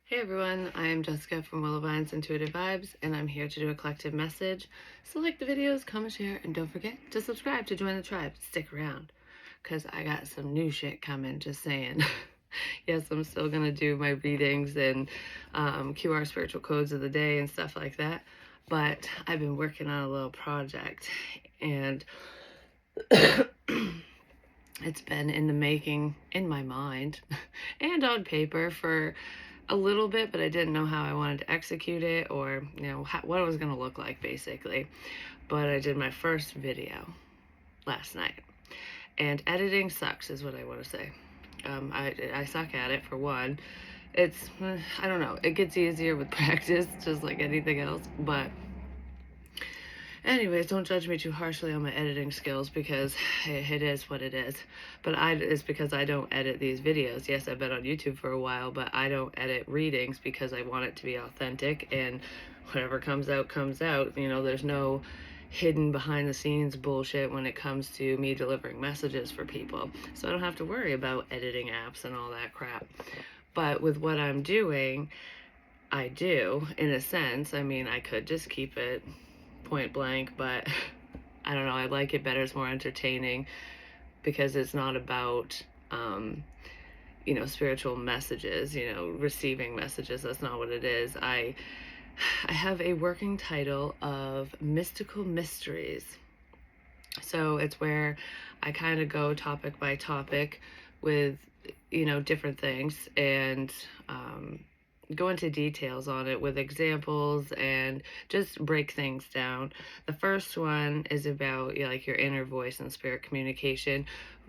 Hey everyone, I am Jessica from Willowvine's Intuitive Vibes, and I'm here to do a collective message. So like the videos, comment, share, and don't forget to subscribe to join the tribe. Stick around, because I got some new shit coming, just saying. Yes, I'm still going to do my readings and QR spiritual codes of the day and stuff like that, but I've been working on a little project, and it's been in the making in my mind and on paper for a little bit, but I didn't know how I wanted to execute it, or what it was going to look like basically. But I did my first video last night, and editing sucks is what I want to say. I suck at it, for one. It's I don't know, it gets easier with practice, just like anything else. But anyways, don't judge me too harshly on my editing skills, because it is what it is. But it's because I don't edit these videos. Yes, I've been on YouTube for a while, but I don't edit readings because I want it to be authentic, and whatever comes out comes out. There's no hidden behind the scenes bullshit when it comes to me delivering messages for people. So I don't have to worry about editing apps and all that crap. But with what I'm doing, I do, in a sense. I mean, I could just keep it point blank, but I don't know, I like it better. It's more entertaining because it's not about spiritual messages, receiving messages. That's not what it is. I have a working title of Mystical Mysteries. So it's where I kind of go topic by topic with different things, and go into details on it with examples and just break things down. The first one is about like your inner voice and spirit communication,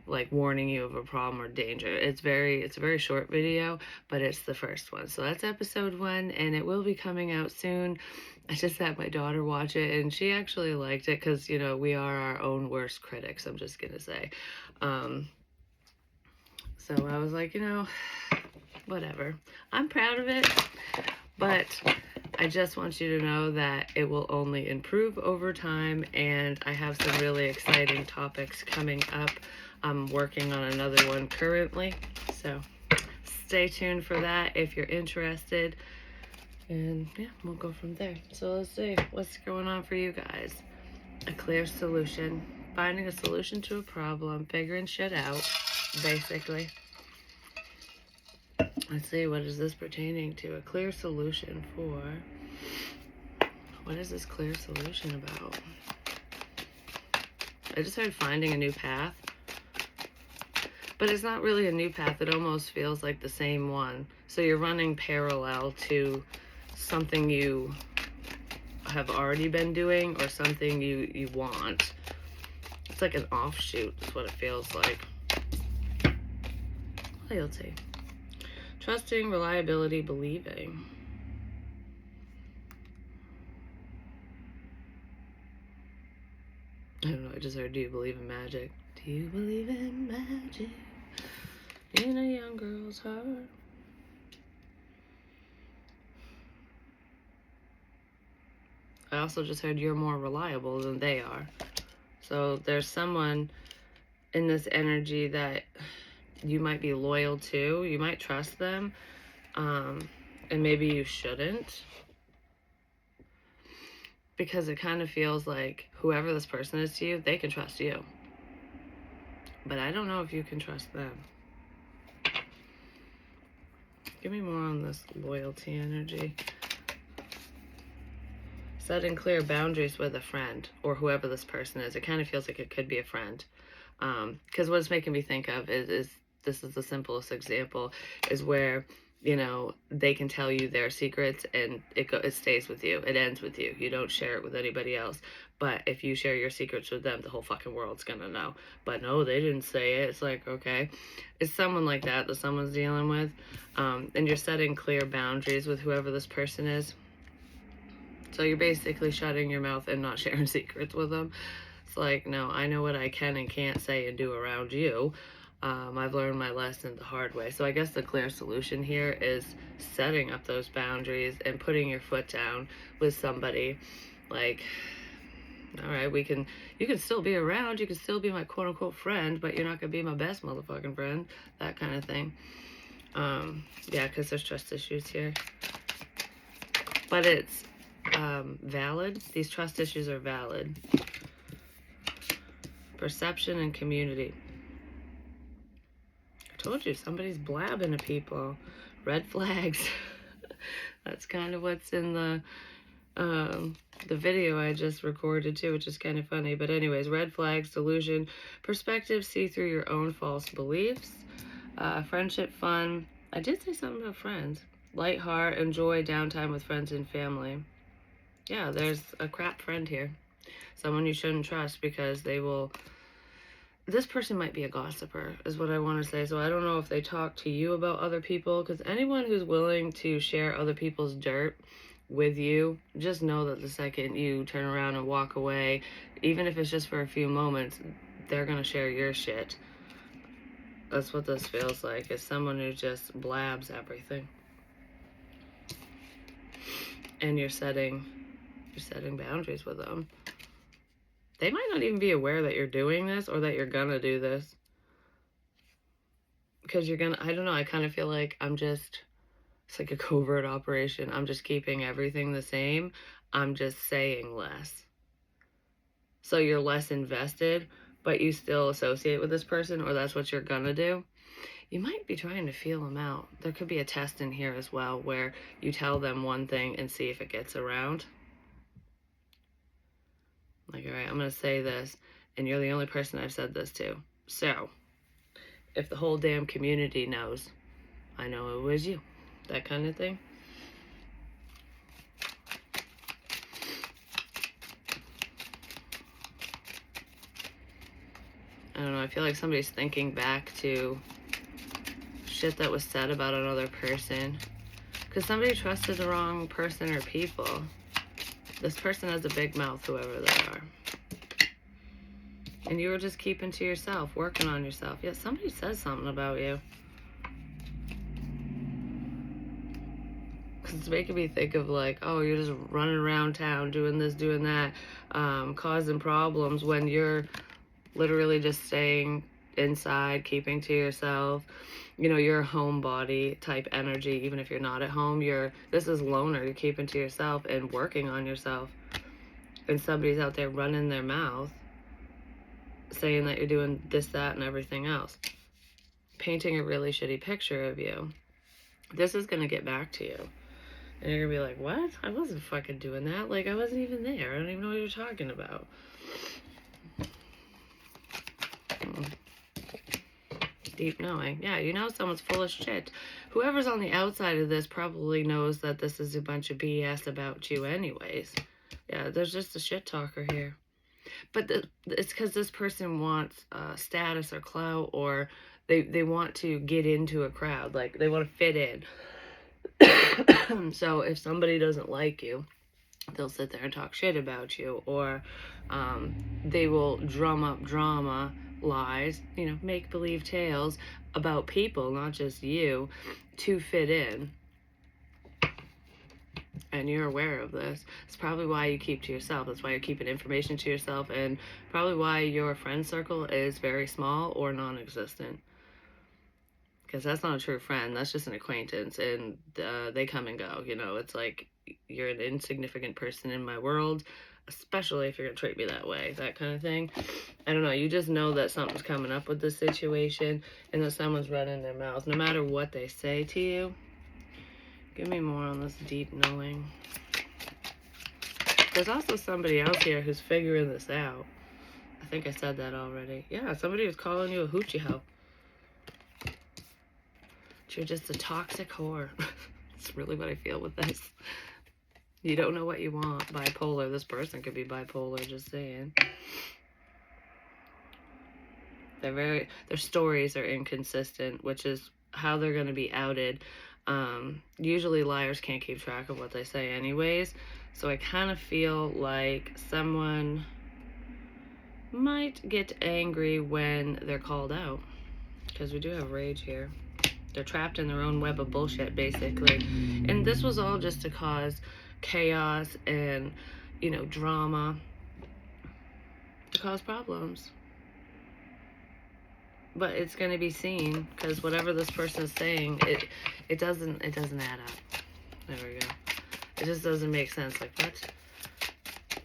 like warning you of a problem or danger. It's a very short video, but it's the first one. So that's episode 1, and it will be coming out soon. I just had my daughter watch it, and she actually liked it because we are our own worst critics, I'm just gonna say. So I was like, whatever. I'm proud of it, but I just want you to know that it will only improve over time, and I have some really exciting topics coming up. I'm working on another one currently, so stay tuned for that if you're interested, and yeah, we'll go from there. So let's see what's going on for you guys. A clear solution, finding a solution to a problem, figuring shit out, basically. Let's see, what is this pertaining to? A clear solution for... What is this clear solution about? I just heard finding a new path. But it's not really a new path. It almost feels like the same one. So you're running parallel to something you have already been doing, or something you want. It's like an offshoot is what it feels like. Loyalty. Trusting, reliability, believing. I don't know, I just heard, do you believe in magic? Do you believe in magic in a young girl's heart? I also just heard you're more reliable than they are. So there's someone in this energy that you might be loyal to. You might trust them, and maybe you shouldn't, because it kind of feels like whoever this person is to you, they can trust you. But I don't know if you can trust them. Give me more on this loyalty energy. Setting clear boundaries with a friend, or whoever this person is. It kind of feels like it could be a friend. Because what it's making me think of is this is the simplest example, is where they can tell you their secrets, and it stays with you. It ends with you. You don't share it with anybody else. But if you share your secrets with them, the whole fucking world's gonna know. But no, they didn't say it. It's like, okay, it's someone like that someone's dealing with, and you're setting clear boundaries with whoever this person is. So you're basically shutting your mouth and not sharing secrets with them. It's like, no, I know what I can and can't say and do around you. I've learned my lesson the hard way. So I guess the clear solution here is setting up those boundaries and putting your foot down with somebody. Like, all right, you can still be around. You can still be my quote unquote friend, but you're not going to be my best motherfucking friend. That kind of thing. Yeah, because there's trust issues here. But it's valid. These trust issues are valid. Perception and community. I told you, somebody's blabbing to people. Red flags. That's kind of what's in the video I just recorded too, which is kind of funny. But anyways, red flags, delusion, perspective, see through your own false beliefs, friendship, fun. I did say something about friends. Light heart, enjoy downtime with friends and family. Yeah, there's a crap friend here. Someone you shouldn't trust because they will... This person might be a gossiper, is what I want to say. So I don't know if they talk to you about other people, because anyone who's willing to share other people's dirt with you, just know that the second you turn around and walk away, even if it's just for a few moments, they're going to share your shit. That's what this feels like, is someone who just blabs everything. And you're setting boundaries with them. They might not even be aware that you're doing this or that you're gonna do this. Because you're gonna, I don't know, I kind of feel like it's like a covert operation. I'm just keeping everything the same. I'm just saying less. So you're less invested, but you still associate with this person, or that's what you're gonna do. You might be trying to feel them out. There could be a test in here as well where you tell them one thing and see if it gets around. Like, all right, I'm going to say this, and you're the only person I've said this to. So, if the whole damn community knows, I know it was you. That kind of thing. I don't know, I feel like somebody's thinking back to shit that was said about another person. Because somebody trusted the wrong person or people. This person has a big mouth, whoever they are. And you were just keeping to yourself, working on yourself. Yet somebody says something about you. Because it's making me think of like, oh, you're just running around town doing this, doing that, causing problems when you're literally just staying inside, keeping to yourself. You know, you're a homebody type energy. Even if you're not at home, this is loner. You're keeping to yourself and working on yourself. And somebody's out there running their mouth saying that you're doing this, that, and everything else. Painting a really shitty picture of you. This is going to get back to you. And you're going to be like, what? I wasn't fucking doing that. Like, I wasn't even there. I don't even know what you're talking about. Deep knowing. Yeah, you know someone's full of shit. Whoever's on the outside of this probably knows that this is a bunch of BS about you anyways. Yeah, there's just a shit talker here. But it's because this person wants status or clout, or they want to get into a crowd. Like, they want to fit in. So if somebody doesn't like you, they'll sit there and talk shit about you, or they will drum up drama, lies, make-believe tales about people, not just you, to fit in. And you're aware of this. It's probably why you keep to yourself. That's why you're keeping information to yourself, and probably why your friend circle is very small or non-existent. Because that's not a true friend. That's just an acquaintance, and they come and go. It's like you're an insignificant person in my world, especially if you're going to treat me that way, that kind of thing. I don't know. You just know that something's coming up with this situation and that someone's running their mouth, no matter what they say to you. Give me more on this deep knowing. There's also somebody else here who's figuring this out. I think I said that already. Yeah, somebody was calling you a hoochie hoe. You're just a toxic whore. That's really what I feel with this. You don't know what you want. Bipolar. This person could be bipolar, just saying. Their stories are inconsistent, which is how they're going to be outed. Usually liars can't keep track of what they say anyways. So I kind of feel like someone might get angry when they're called out. Because we do have rage here. They're trapped in their own web of bullshit, basically. And this was all just to cause chaos and, drama. To cause problems. but it's going to be seen, because whatever this person is saying, it doesn't add up. There we go. It just doesn't make sense. Like, what?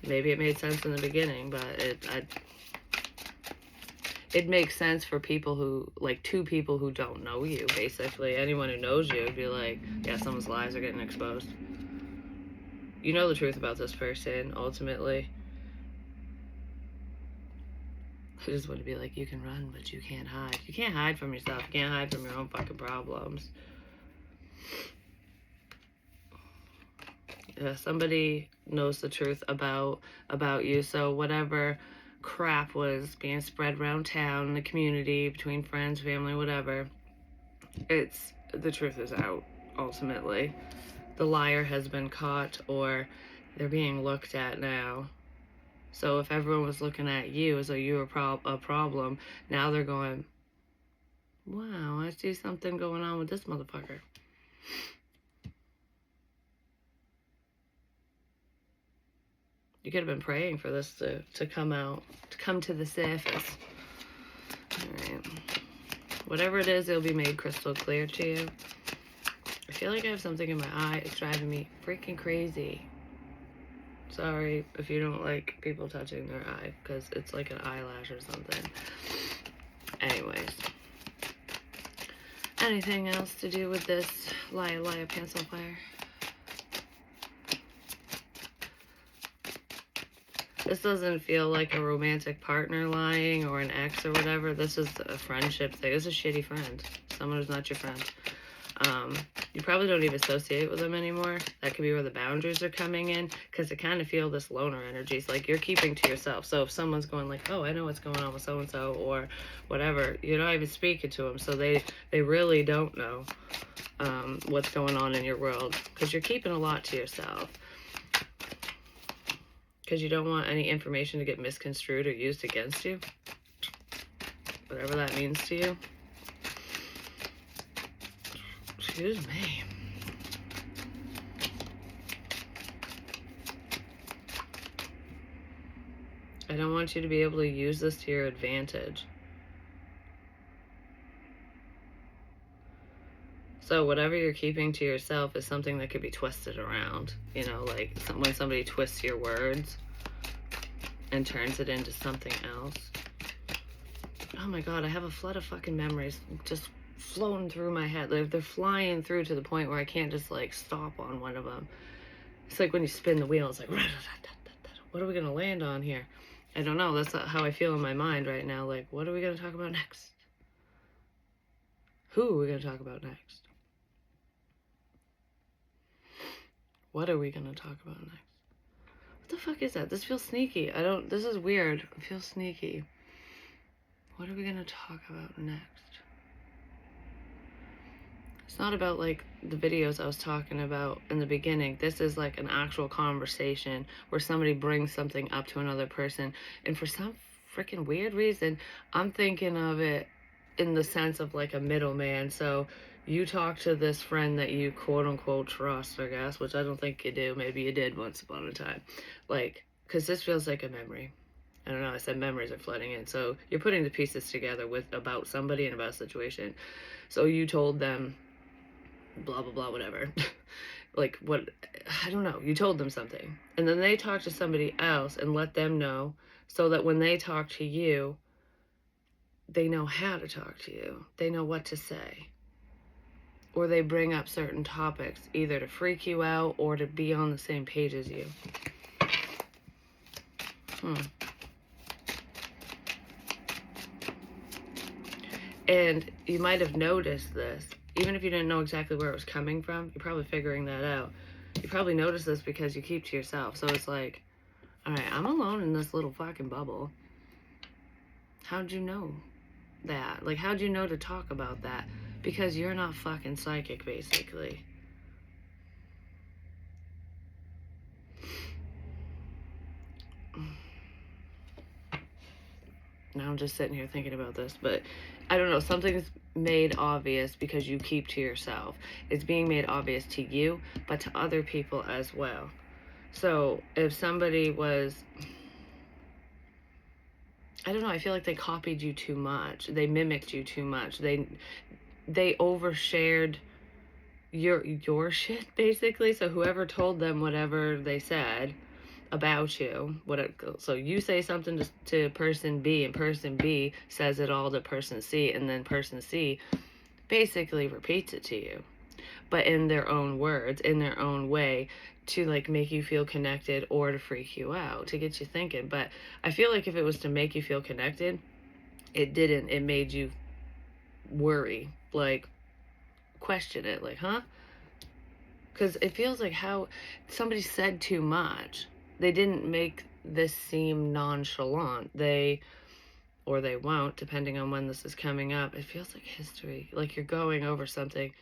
Maybe it made sense in the beginning, but it makes sense for people who, like, two people who don't know you, basically. Anyone who knows you would be like, yeah, someone's lies are getting exposed. You know the truth about this person, ultimately. I just want to be like, you can run, but you can't hide. You can't hide from yourself. You can't hide from your own fucking problems. Somebody knows the truth about you, so whatever crap was being spread around town, in the community, between friends, family, whatever, the truth is out, ultimately. The liar has been caught, or they're being looked at now. So if everyone was looking at you as though you were a problem, now they're going, wow, I see something going on with this motherfucker. You could have been praying for this to come out, to come to the surface. Alright. Whatever it is, it'll be made crystal clear to you. I feel like I have something in my eye. It's driving me freaking crazy. Sorry if you don't like people touching their eye, because it's like an eyelash or something. Anyways. Anything else to do with this liar, pants on fire? This doesn't feel like a romantic partner lying or an ex or whatever. This is a friendship thing. This is a shitty friend. Someone who's not your friend. You probably don't even associate with them anymore. That could be where the boundaries are coming in, because I kind of feel this loner energy. It's like you're keeping to yourself. So if someone's going like, oh, I know what's going on with so-and-so or whatever, you're not even speaking to them. So they really don't know what's going on in your world, because you're keeping a lot to yourself. Because you don't want any information to get misconstrued or used against you. Whatever that means to you. Excuse me. I don't want you to be able to use this to your advantage. So whatever you're keeping to yourself is something that could be twisted around. You know, like when somebody twists your words and turns it into something else. Oh my God, I have a flood of fucking memories just floating through my head. Like, they're flying through to the point where I can't just like stop on one of them. It's like when you spin the wheel, it's like, what are we going to land on here? I don't know. That's not how I feel in my mind right now. Like, what are we going to talk about next? Who are we going to talk about next? What are we going to talk about next? What the fuck is that? This feels sneaky. This is weird. It feels sneaky. What are we going to talk about next? It's not about like the videos I was talking about in the beginning. This is like an actual conversation where somebody brings something up to another person. And for some freaking weird reason, I'm thinking of it in the sense of like a middleman. So you talk to this friend that you quote unquote trust, I guess, which I don't think you do. Maybe you did once upon a time. Like, because this feels like a memory. I don't know, I said memories are flooding in. So you're putting the pieces together about somebody and about a situation. So you told them blah, blah, blah, whatever. Like, what, I don't know. You told them something. And then they talk to somebody else and let them know, so that when they talk to you, they know how to talk to you. They know what to say. Or they bring up certain topics, either to freak you out or to be on the same page as you. And you might have noticed this, even if you didn't know exactly where it was coming from. You're probably figuring that out. You probably noticed this because you keep to yourself. So it's like, all right, I'm alone in this little fucking bubble. How'd you know that? Like, how'd you know to talk about that? Because you're not fucking psychic, basically. Now I'm just sitting here thinking about this, but I don't know, something's made obvious because you keep to yourself. It's being made obvious to you, but to other people as well. So if somebody was, I don't know, I feel like they copied you too much. They mimicked you too much. They overshared your shit, basically. So whoever told them whatever they said about you, so you say something to person B, and person B says it all to person C, and then person C basically repeats it to you, but in their own words, in their own way, to like make you feel connected or to freak you out, to get you thinking. But I feel like if it was to make you feel connected, it didn't. It made you worry, like question it, like, huh? Because it feels like how somebody said too much. They didn't make this seem nonchalant. Or they won't, depending on when this is coming up. It feels like history, like you're going over something.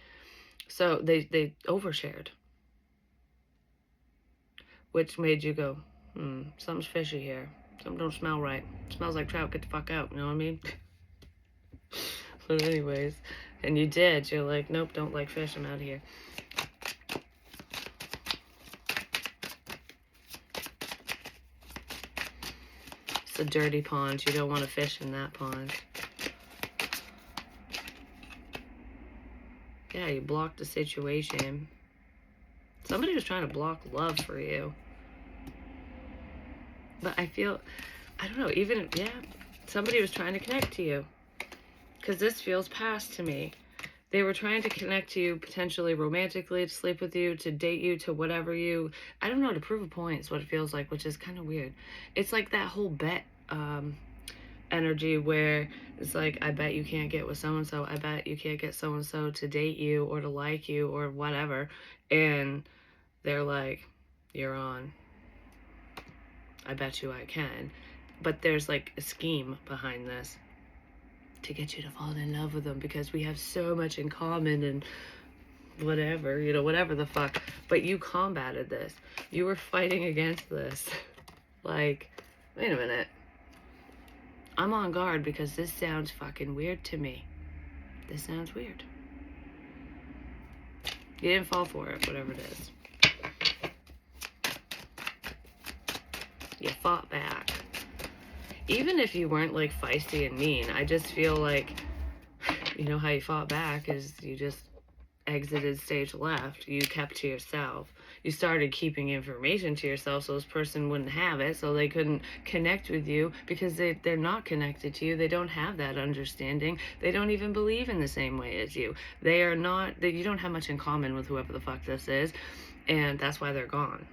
So they overshared, which made you go, something's fishy here. Something don't smell right. It smells like trout. Get the fuck out. You know what I mean? But anyways, and you did. You're like, nope, don't like fish. I'm out of here. It's a dirty pond. You don't want to fish in that pond. Yeah, you blocked the situation. Somebody was trying to block love for you. But I don't know, even, yeah, somebody was trying to connect to you. Because this feels past to me. They were trying to connect to you, potentially romantically, to sleep with you, to date you, to whatever I don't know, to prove a point is what it feels like, which is kind of weird. It's like that whole bet energy where it's like, I bet you can't get with so-and-so. I bet you can't get so-and-so to date you or to like you or whatever. And they're like, you're on. I bet you I can. But there's like a scheme behind this to get you to fall in love with them because we have so much in common and whatever, whatever the fuck. But you combated this. You were fighting against this. Like, wait a minute. I'm on guard because this sounds fucking weird to me. This sounds weird. You didn't fall for it, whatever it is. You fought back. Even if you weren't like feisty and mean, I just feel like, how you fought back is you just exited stage left. You kept to yourself. You started keeping information to yourself so this person wouldn't have it, so they couldn't connect with you because they're not connected to you. They don't have that understanding. They don't even believe in the same way as you. You don't have much in common with whoever the fuck this is, and that's why they're gone.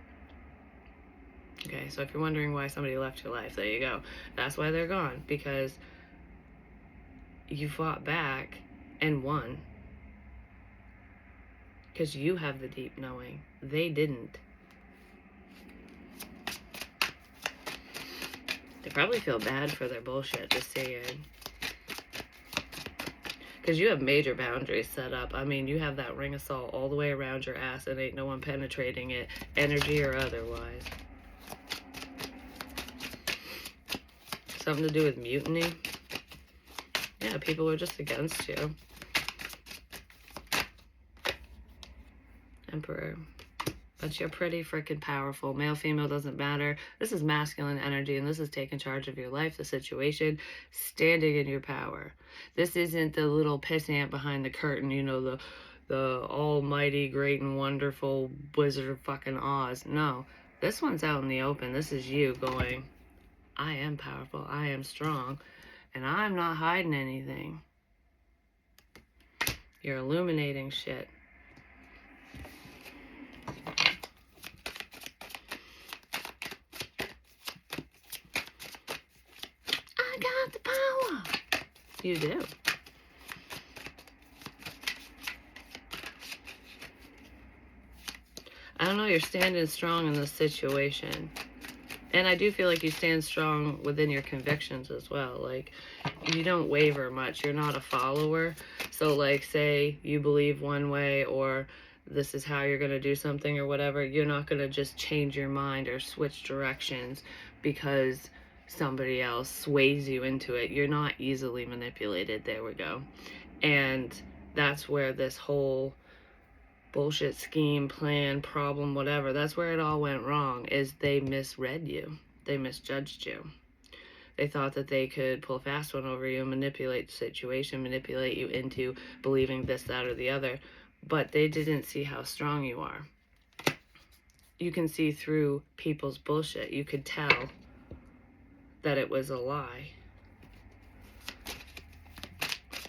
Okay, so if you're wondering why somebody left your life, there you go. That's why they're gone, because you fought back and won. Because you have the deep knowing. They didn't. They probably feel bad for their bullshit, just saying. Because you have major boundaries set up. I mean, you have that ring of salt all the way around your ass and ain't no one penetrating it, energy or otherwise. Something to do with mutiny. Yeah, people are just against you. Emperor. But you're pretty freaking powerful. Male, female, doesn't matter. This is masculine energy, and this is taking charge of your life, the situation, standing in your power. This isn't the little pissant behind the curtain, the almighty, great, and wonderful Wizard of fucking Oz. No, this one's out in the open. This is you going, I am powerful, I am strong, and I'm not hiding anything. You're illuminating shit. I got the power. You do. I don't know, you're standing strong in this situation. And I do feel like you stand strong within your convictions as well. Like, you don't waver much. You're not a follower. So, like, say you believe one way or this is how you're going to do something or whatever, you're not going to just change your mind or switch directions because somebody else sways you into it. You're not easily manipulated. There we go. And that's where this whole bullshit scheme, plan, problem, whatever, that's where it all went wrong, is they misread you. They misjudged you. They thought that they could pull a fast one over you and manipulate the situation, manipulate you into believing this, that, or the other. But they didn't see how strong you are. You can see through people's bullshit. You could tell that it was a lie.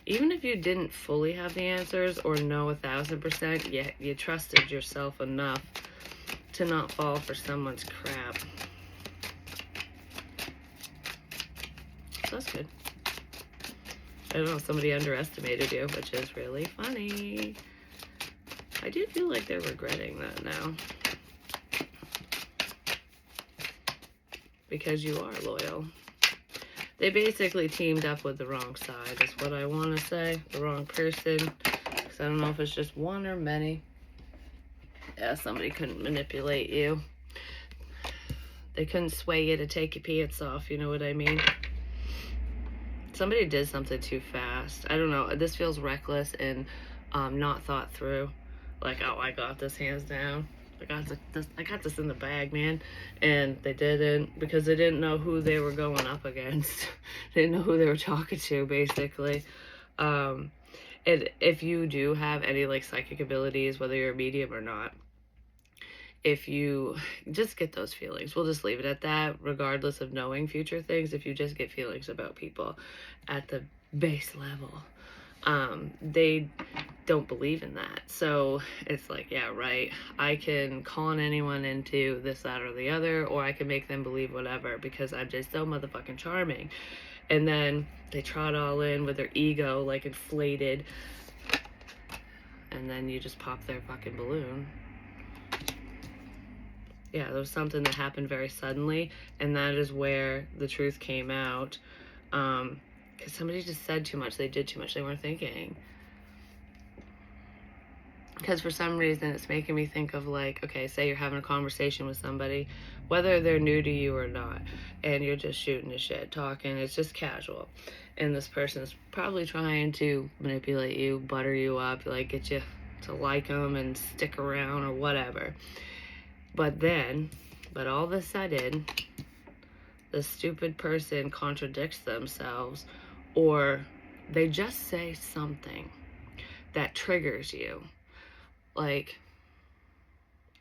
Even if you didn't fully have the answers or know 1,000%, yet you trusted yourself enough to not fall for someone's crap. So that's good. I don't know, somebody underestimated you, which is really funny. I do feel like they're regretting that now. Because you are loyal. They basically teamed up with the wrong side, is what I want to say. The wrong person. Because I don't know if it's just one or many. Yeah, somebody couldn't manipulate you. They couldn't sway you to take your pants off, you know what I mean? Somebody did something too fast. I don't know. This feels reckless and not thought through. Like, oh, I got this hands down. I got this in the bag, man. And they didn't, because they didn't know who they were going up against. They didn't know who they were talking to, basically. And if you do have any, like, psychic abilities, whether you're a medium or not, if you just get those feelings, we'll just leave it at that, regardless of knowing future things. If you just get feelings about people at the base level, they don't believe in that. So it's like, yeah, right, I can con anyone into this, that, or the other, or I can make them believe whatever because I'm just so motherfucking charming. And then they trot all in with their ego, like, inflated, and then you just pop their fucking balloon. Yeah, there was something that happened very suddenly, and that is where the truth came out. Because somebody just said too much, they did too much, they weren't thinking. Because for some reason, it's making me think of, like, okay, say you're having a conversation with somebody, whether they're new to you or not, and you're just shooting the shit, talking, it's just casual. And this person is probably trying to manipulate you, butter you up, like, get you to like them and stick around or whatever. But all of a sudden, the stupid person contradicts themselves, or they just say something that triggers you. Like,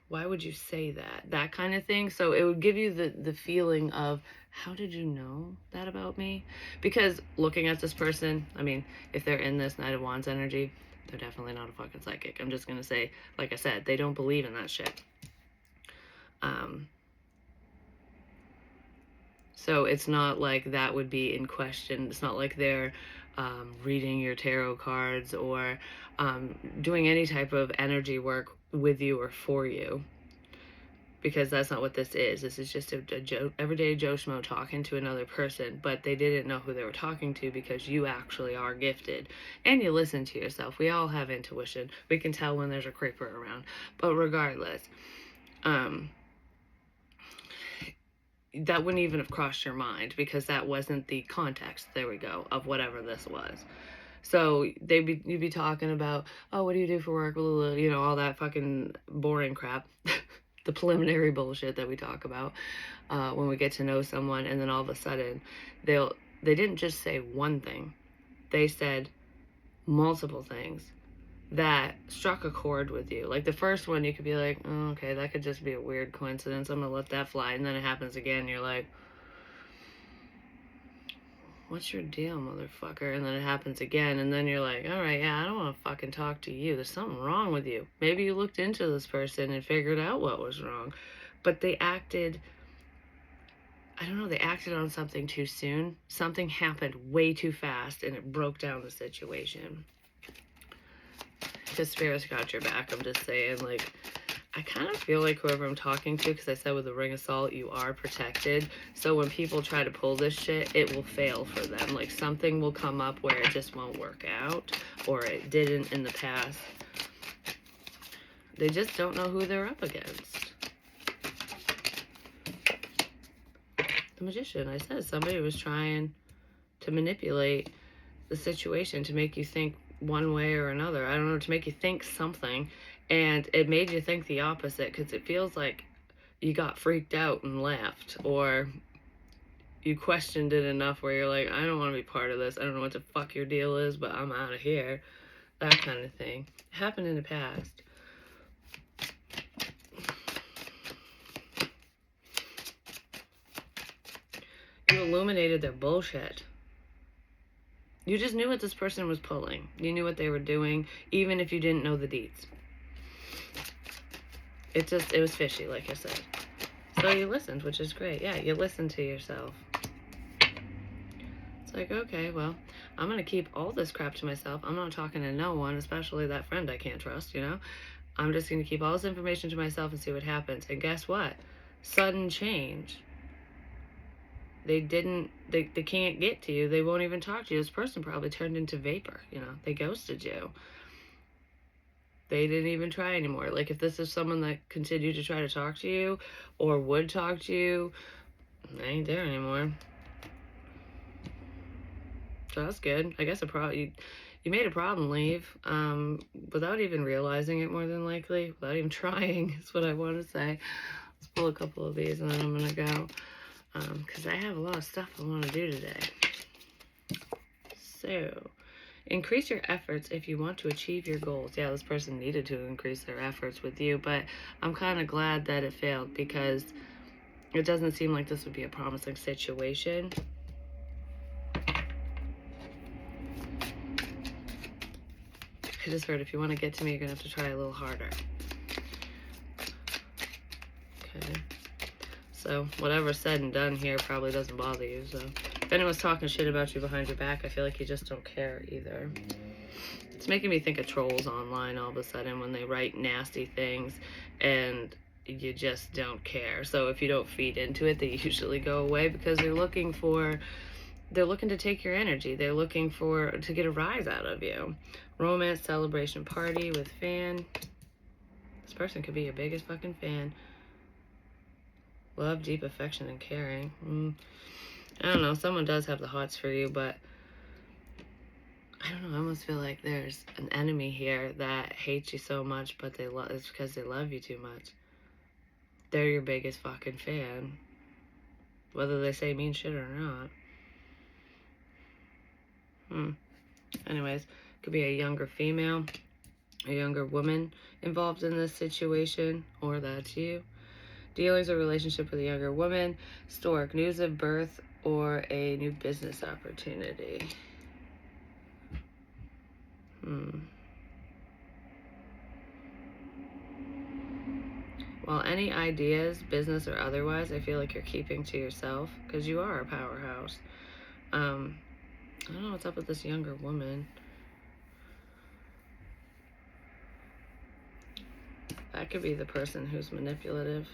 why would you say that? That kind of thing. So it would give you the feeling of, how did you know that about me? Because looking at this person, I mean, if they're in this Knight of Wands energy, they're definitely not a fucking psychic. I'm just going to say, like I said, they don't believe in that shit. So it's not like that would be in question. It's not like they're reading your tarot cards or doing any type of energy work with you or for you, because that's not what this is. This is just a everyday Joe Schmo talking to another person, but they didn't know who they were talking to because you actually are gifted and you listen to yourself. We all have intuition. We can tell when there's a creeper around, but regardless, that wouldn't even have crossed your mind because that wasn't the context, there we go, of whatever this was. So you'd be talking about, oh, what do you do for work? You know, all that fucking boring crap. The preliminary bullshit that we talk about when we get to know someone, and then all of a sudden they didn't just say one thing. They said multiple things that struck a chord with you. Like the first one, you could be like, oh, okay, that could just be a weird coincidence. I'm gonna let that fly. And then it happens again. You're like, what's your deal, motherfucker? And then it happens again. And then you're like, all right, yeah, I don't want to fucking talk to you. There's something wrong with you. Maybe you looked into this person and figured out what was wrong. But they acted, I don't know, they acted on something too soon. Something happened way too fast and it broke down the situation. Because Spirit's got your back, I'm just saying. Like, I kind of feel like whoever I'm talking to, because I said with the ring of salt, you are protected. So when people try to pull this shit, it will fail for them. Like, something will come up where it just won't work out, or it didn't in the past. They just don't know who they're up against. The Magician, I said, somebody was trying to manipulate the situation to make you think one way or another. I don't know, to make you think something, and it made you think the opposite, because it feels like you got freaked out and left, or you questioned it enough where you're like, I don't want to be part of this. I don't know what the fuck your deal is, but I'm out of here. That kind of thing. It happened in the past. You illuminated their bullshit. You just knew what this person was pulling. You knew what they were doing, even if you didn't know the deeds. It was fishy, like I said. So you listened, which is great. Yeah, you listened to yourself. It's like, okay, well, I'm going to keep all this crap to myself. I'm not talking to no one, especially that friend I can't trust, you know? I'm just going to keep all this information to myself and see what happens. And guess what? Sudden change. They can't get to you. They won't even talk to you. This person probably turned into vapor, you know? They ghosted you. They didn't even try anymore. Like, if this is someone that continued to try to talk to you or would talk to you, they ain't there anymore. So that's good. I guess you made a problem leave without even realizing it, more than likely, without even trying, is what I want to say. Let's pull a couple of these and then I'm going to go, because I have a lot of stuff I want to do today. So, increase your efforts if you want to achieve your goals. Yeah, this person needed to increase their efforts with you, but I'm kind of glad that it failed, because it doesn't seem like this would be a promising situation. I just heard if you want to get to me, you're going to have to try a little harder. Okay. So whatever's said and done here probably doesn't bother you. So if anyone's talking shit about you behind your back, I feel like you just don't care either. It's making me think of trolls online all of a sudden when they write nasty things and you just don't care. So if you don't feed into it, they usually go away because they're looking to take your energy. They're looking to get a rise out of you. Romance, celebration, party with fan. This person could be your biggest fucking fan. Love, deep affection, and caring. I don't know. Someone does have the hots for you, but I don't know. I almost feel like there's an enemy here that hates you so much, but it's because they love you too much. They're your biggest fucking fan. Whether they say mean shit or not. Anyways, could be a younger female, a younger woman involved in this situation, or that's you. Dealings or relationship with a younger woman, historic news of birth, or a new business opportunity. Well, any ideas, business or otherwise, I feel like you're keeping to yourself because you are a powerhouse. I don't know what's up with this younger woman. That could be the person who's manipulative.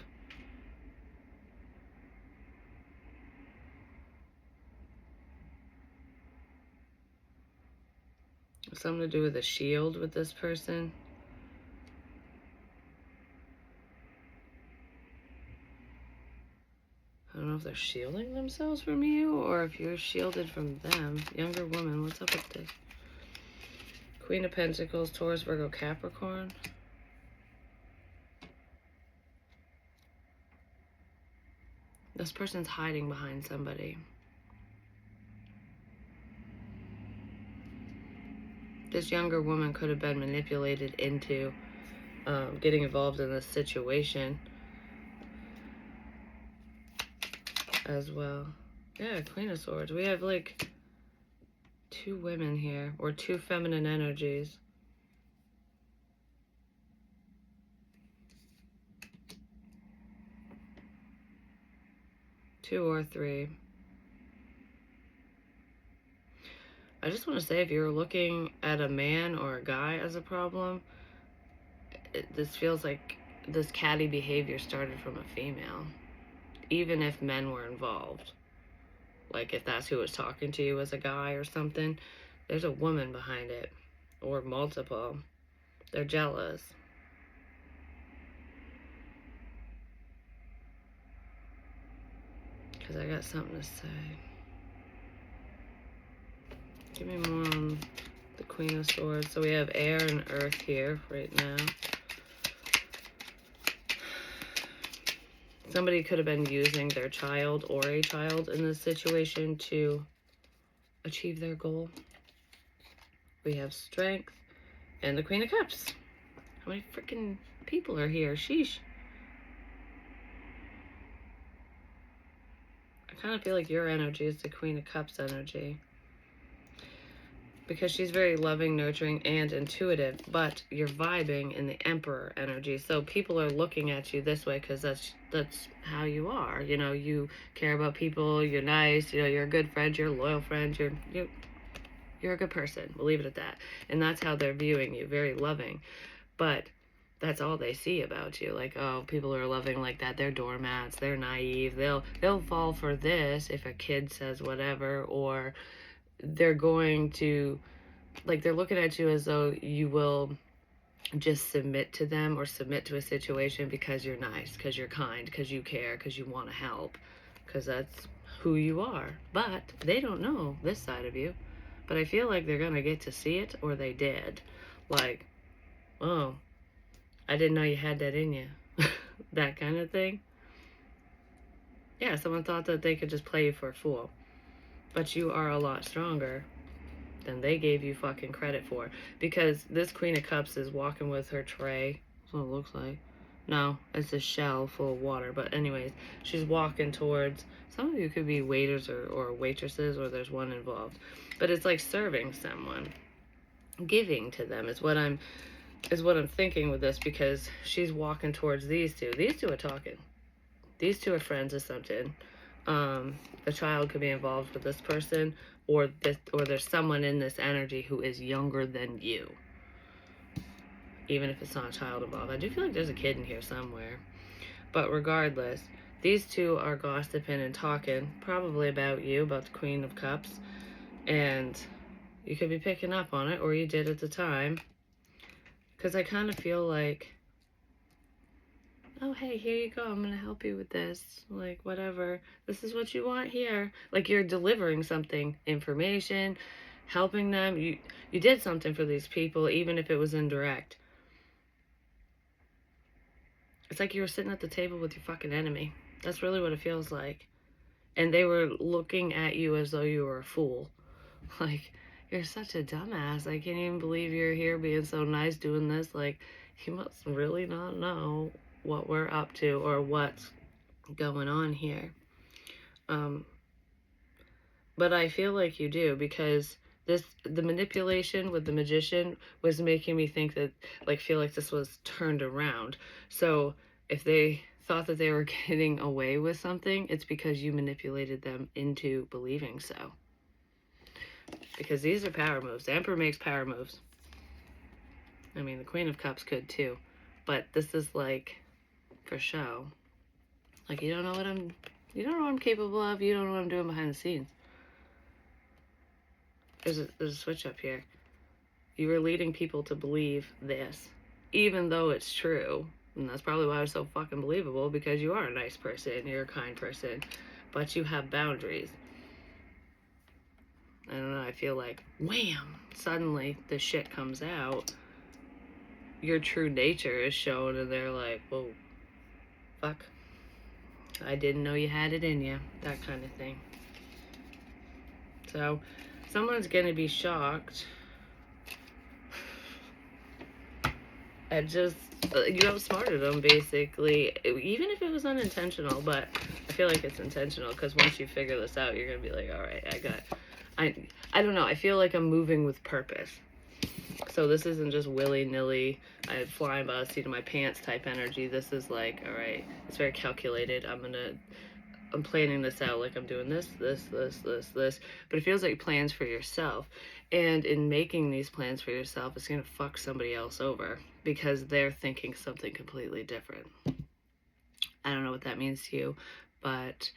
Something to do with a shield with this person. I don't know if they're shielding themselves from you or if you're shielded from them. Younger woman, what's up with this? Queen of Pentacles, Taurus, Virgo, Capricorn. This person's hiding behind somebody. This younger woman could have been manipulated into getting involved in this situation as well. Yeah, Queen of Swords. We have like two women here, or two feminine energies. Two or three. I just want to say, if you're looking at a man or a guy as a problem, this feels like this catty behavior started from a female, even if men were involved. Like if that's who was talking to you as a guy or something, there's a woman behind it, or multiple. They're jealous. Because I got something to say. Give me more on the Queen of Swords. So we have air and earth here right now. Somebody could have been using their child or a child in this situation to achieve their goal. We have strength and the Queen of Cups. How many freaking people are here? Sheesh. I kind of feel like your energy is the Queen of Cups energy. Because she's very loving, nurturing, and intuitive, but you're vibing in the Emperor energy. So people are looking at you this way because that's how you are. You know, you care about people, you're nice, you know, you're a good friend, you're a loyal friend, you're a good person. We'll leave it at that. And that's how they're viewing you, very loving. But that's all they see about you. Like, oh, people are loving like that. They're doormats. They're naive. They'll fall for this if a kid says whatever, or they're going to, like, they're looking at you as though you will just submit to them or submit to a situation because you're nice, because you're kind, because you care, because you want to help, because that's who you are. But they don't know this side of you. But I feel like they're going to get to see it, or they did. Like, oh, I didn't know you had that in you. That kind of thing. Yeah, someone thought that they could just play you for a fool. But you are a lot stronger than they gave you fucking credit for. Because this Queen of Cups is walking with her tray. That's what it looks like. No, it's a shell full of water. But anyways, she's walking towards, some of you could be waiters or waitresses, or there's one involved. But it's like serving someone. Giving to them is what I'm thinking with this, because she's walking towards these two. These two are talking. These two are friends or something. A child could be involved with this person, or there's someone in this energy who is younger than you. Even if it's not a child involved. I do feel like there's a kid in here somewhere. But regardless, these two are gossiping and talking, probably about you, about the Queen of Cups. And you could be picking up on it, or you did at the time. Because I kind of feel like, oh, hey, here you go. I'm going to help you with this. Like, whatever. This is what you want here. Like, you're delivering something, information, helping them. You did something for these people, even if it was indirect. It's like you were sitting at the table with your fucking enemy. That's really what it feels like. And they were looking at you as though you were a fool. Like, you're such a dumbass. I can't even believe you're here being so nice doing this. Like, you must really not know what we're up to or what's going on here. But I feel like you do, because the manipulation with the magician was making me think that, like, feel like this was turned around. So if they thought that they were getting away with something, it's because you manipulated them into believing so. Because these are power moves. The Emperor makes power moves. I mean, the Queen of Cups could too. But this is like for show. Like, you don't know what I'm capable of. You don't know what I'm doing behind the scenes. There's a switch up here. You were leading people to believe this, even though it's true. And that's probably why it's so fucking believable, because you are a nice person, you're a kind person, but you have boundaries. I don't know, I feel like, wham, suddenly the shit comes out. Your true nature is shown, and they're like, whoa, fuck. I didn't know you had it in you, that kind of thing. So, someone's gonna be shocked at just, you outsmarted them, basically, even if it was unintentional. But I feel like it's intentional, because once you figure this out, you're gonna be like, all right, I don't know, I feel like I'm moving with purpose. So this isn't just willy-nilly, I'm flying by the seat of my pants type energy. This is like, all right, it's very calculated. I'm planning this out, like I'm doing this. But it feels like plans for yourself. And in making these plans for yourself, it's going to fuck somebody else over, because they're thinking something completely different. I don't know what that means to you, but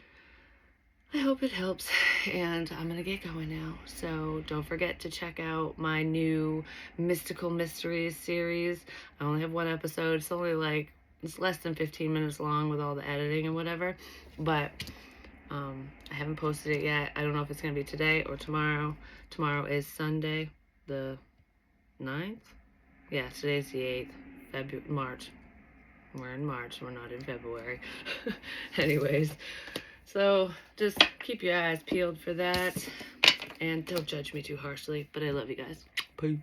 I hope it helps. And I'm going to get going now. So don't forget to check out my new Mystical Mysteries series. I only have one episode. It's only like, it's less than 15 minutes long with all the editing and whatever. But I haven't posted it yet. I don't know if it's going to be today or tomorrow. Tomorrow is Sunday, the 9th? Yeah, today's the 8th, March. We're in March. We're not in February. Anyways, so just keep your eyes peeled for that. And don't judge me too harshly. But I love you guys. Peace.